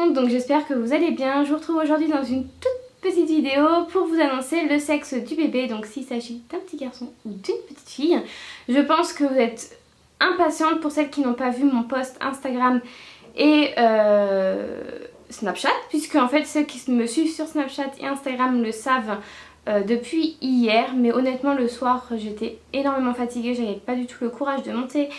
monde, donc j'espère que vous allez bien. Je vous retrouve aujourd'hui dans une toute petite vidéo pour vous annoncer le sexe du bébé, donc s'il s'agit d'un petit garçon ou d'une petite fille. Je pense que vous êtes impatientes pour celles qui n'ont pas vu mon post Instagram et Snapchat, puisque en fait ceux qui me suivent sur Snapchat et Instagram le savent depuis hier, mais honnêtement le soir j'étais énormément fatiguée, j'avais pas du tout le courage de monter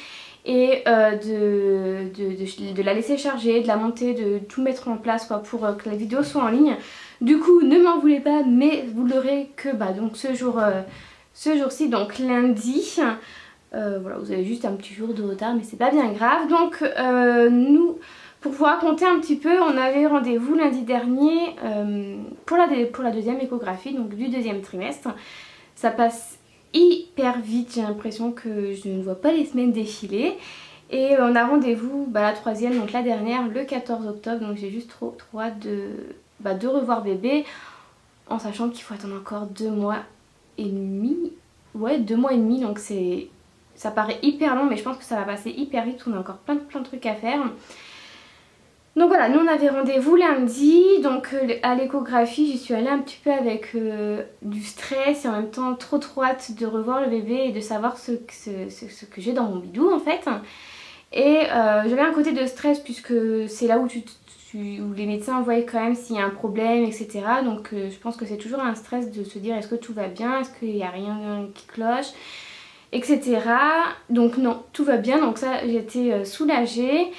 et de la laisser charger, de la monter, de tout mettre en place quoi, pour que la vidéo soit en ligne. Du coup ne m'en voulez pas, mais vous l'aurez que donc ce jour-ci, donc lundi. Voilà, vous avez juste un petit jour de retard, mais c'est pas bien grave. Donc nous, pour vous raconter un petit peu, on avait rendez-vous lundi dernier pour la deuxième échographie, donc du deuxième trimestre. Ça passe hyper vite, j'ai l'impression que je ne vois pas les semaines défiler. Et on a rendez-vous, la troisième, donc la dernière, le 14 octobre. Donc j'ai juste trop hâte de revoir bébé, en sachant qu'il faut attendre encore 2 mois et demi. Ouais, 2 mois et demi, donc ça paraît hyper long, mais je pense que ça va passer hyper vite. On a encore plein de trucs à faire. Donc voilà, nous on avait rendez-vous lundi, donc à l'échographie j'y suis allée un petit peu avec du stress et en même temps trop hâte de revoir le bébé et de savoir ce que j'ai dans mon bidou en fait. Et j'avais un côté de stress puisque c'est là où où les médecins voient quand même s'il y a un problème, etc. Donc je pense que c'est toujours un stress de se dire est-ce que tout va bien, est-ce qu'il n'y a rien qui cloche, etc. Donc non, tout va bien, donc ça j'étais soulagée.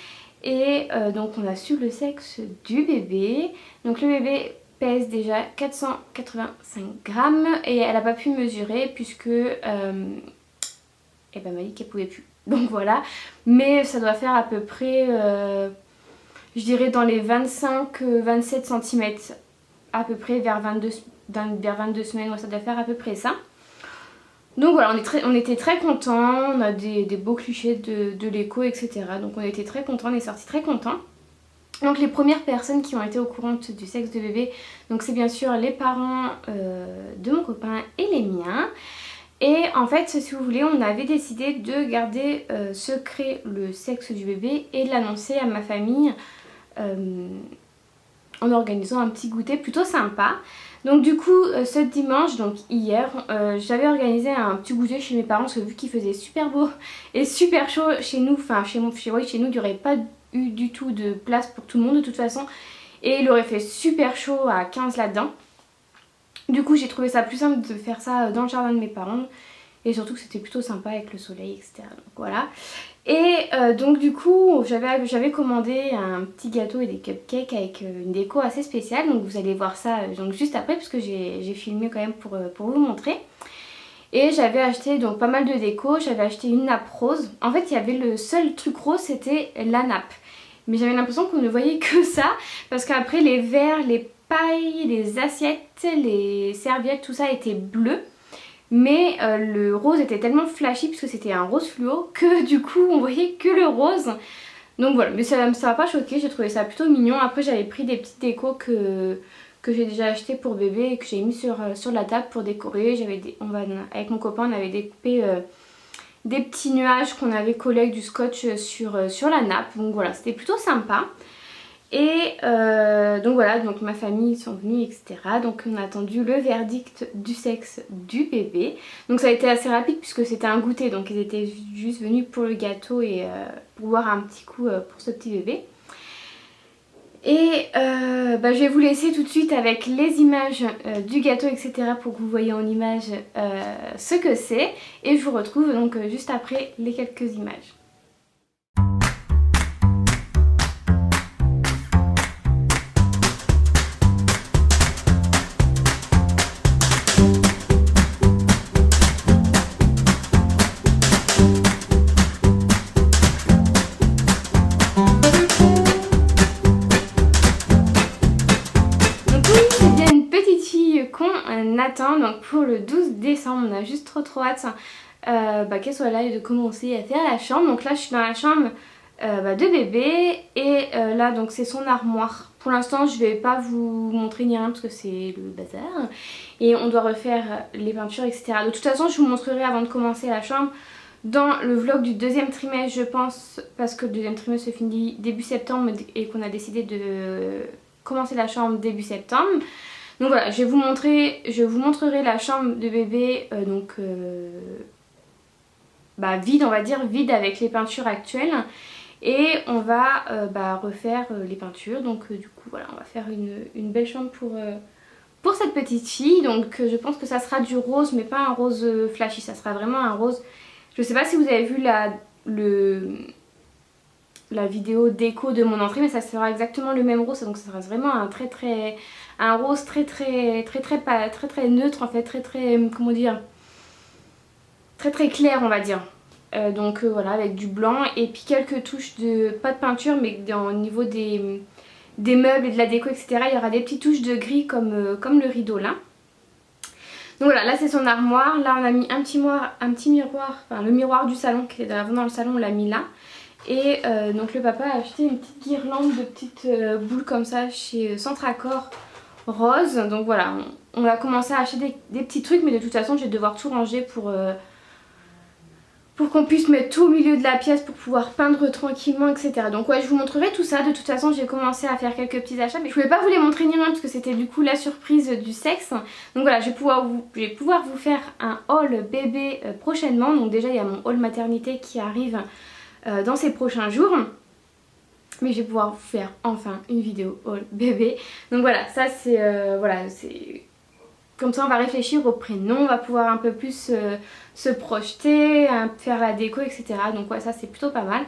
Et donc on a su le sexe du bébé. Donc le bébé pèse déjà 485 grammes et elle n'a pas pu mesurer puisque elle m'a dit qu'elle pouvait plus. Donc voilà, mais ça doit faire à peu près, je dirais dans les 25-27 cm à peu près vers 22 semaines, ouais, ça doit faire à peu près ça. Donc voilà, on était très contents, on a des beaux clichés de l'écho, etc. Donc on était très contents, on est sortis très contents. Donc les premières personnes qui ont été au courant du sexe de bébé, donc c'est bien sûr les parents de mon copain et les miens. Et en fait, si vous voulez, on avait décidé de garder secret le sexe du bébé et de l'annoncer à ma famille en organisant un petit goûter plutôt sympa. Donc du coup ce dimanche, donc hier, j'avais organisé un petit goûter chez mes parents parce que vu qu'il faisait super beau et super chaud chez nous, enfin chez nous il n'y aurait pas eu du tout de place pour tout le monde de toute façon et il aurait fait super chaud à 15 là-dedans. Du coup j'ai trouvé ça plus simple de faire ça dans le jardin de mes parents et surtout que c'était plutôt sympa avec le soleil, etc. Donc voilà. Et donc du coup j'avais commandé un petit gâteau et des cupcakes avec une déco assez spéciale. Donc vous allez voir ça donc juste après parce que j'ai filmé quand même pour vous montrer. Et j'avais acheté donc pas mal de déco, j'avais acheté une nappe rose. En fait il y avait le seul truc rose, c'était la nappe. Mais j'avais l'impression qu'on ne voyait que ça parce qu'après les verres, les pailles, les assiettes, les serviettes, tout ça était bleu. Mais le rose était tellement flashy puisque c'était un rose fluo que du coup on voyait que le rose. Donc voilà, mais ça m'a pas choqué, j'ai trouvé ça plutôt mignon. Après j'avais pris des petites décos que j'ai déjà acheté pour bébé et que j'ai mis sur la table pour décorer. Avec mon copain on avait découpé des petits nuages qu'on avait collés avec du scotch sur la nappe. Donc voilà, c'était plutôt sympa. Et donc voilà, donc ma famille sont venus, etc. Donc on a attendu le verdict du sexe du bébé. Donc ça a été assez rapide puisque c'était un goûter. Donc ils étaient juste venus pour le gâteau et pour boire un petit coup pour ce petit bébé. Et je vais vous laisser tout de suite avec les images du gâteau, etc. pour que vous voyez en image ce que c'est. Et je vous retrouve donc juste après les quelques images. Attend donc pour le 12 décembre, on a juste trop hâte qu'elle soit là et de commencer à faire la chambre. Donc là je suis dans la chambre de bébé et là donc c'est son armoire. Pour l'instant je vais pas vous montrer ni rien parce que c'est le bazar et on doit refaire les peintures, etc. De toute façon je vous montrerai avant de commencer la chambre. dans le vlog du deuxième trimestre je pense, parce que le deuxième trimestre se finit début septembre et qu'on a décidé de commencer la chambre début septembre. Donc voilà, je vous montrerai la chambre de bébé vide, on va dire, vide avec les peintures actuelles. Et on va refaire les peintures. Donc du coup voilà, on va faire une belle chambre pour cette petite fille. Donc je pense que ça sera du rose, mais pas un rose flashy, ça sera vraiment un rose. Je sais pas si vous avez vu la vidéo déco de mon entrée, mais ça sera exactement le même rose. Donc ça sera vraiment un rose très neutre en fait, comment dire, très clair on va dire. Voilà, avec du blanc et puis quelques touches de, pas de peinture, mais au niveau des meubles et de la déco etc, il y aura des petites touches de gris comme le rideau là. Donc voilà, là c'est son armoire. Là on a mis un petit miroir, enfin le miroir du salon qui est avant dans le salon, on l'a mis là. Et donc le papa a acheté une petite guirlande de petites boules comme ça chez Centracor rose. Donc voilà, on a commencé à acheter des petits trucs, mais de toute façon je vais devoir tout ranger pour qu'on puisse mettre tout au milieu de la pièce pour pouvoir peindre tranquillement etc. Donc ouais, je vous montrerai tout ça. De toute façon j'ai commencé à faire quelques petits achats, mais je pouvais pas vous les montrer ni rien parce que c'était du coup la surprise du sexe. Donc voilà, je vais pouvoir vous faire un haul bébé prochainement. Donc déjà il y a mon haul maternité qui arrive dans ces prochains jours. Mais je vais pouvoir vous faire enfin une vidéo haul bébé. Donc voilà, ça c'est comme ça on va réfléchir au prénom, on va pouvoir un peu plus se projeter, faire la déco etc. Donc ouais, ça c'est plutôt pas mal.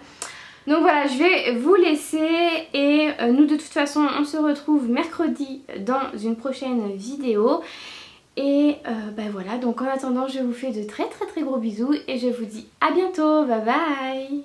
Donc voilà, je vais vous laisser et nous de toute façon on se retrouve mercredi dans une prochaine vidéo. Et voilà, donc en attendant je vous fais de très gros bisous et je vous dis à bientôt, bye bye.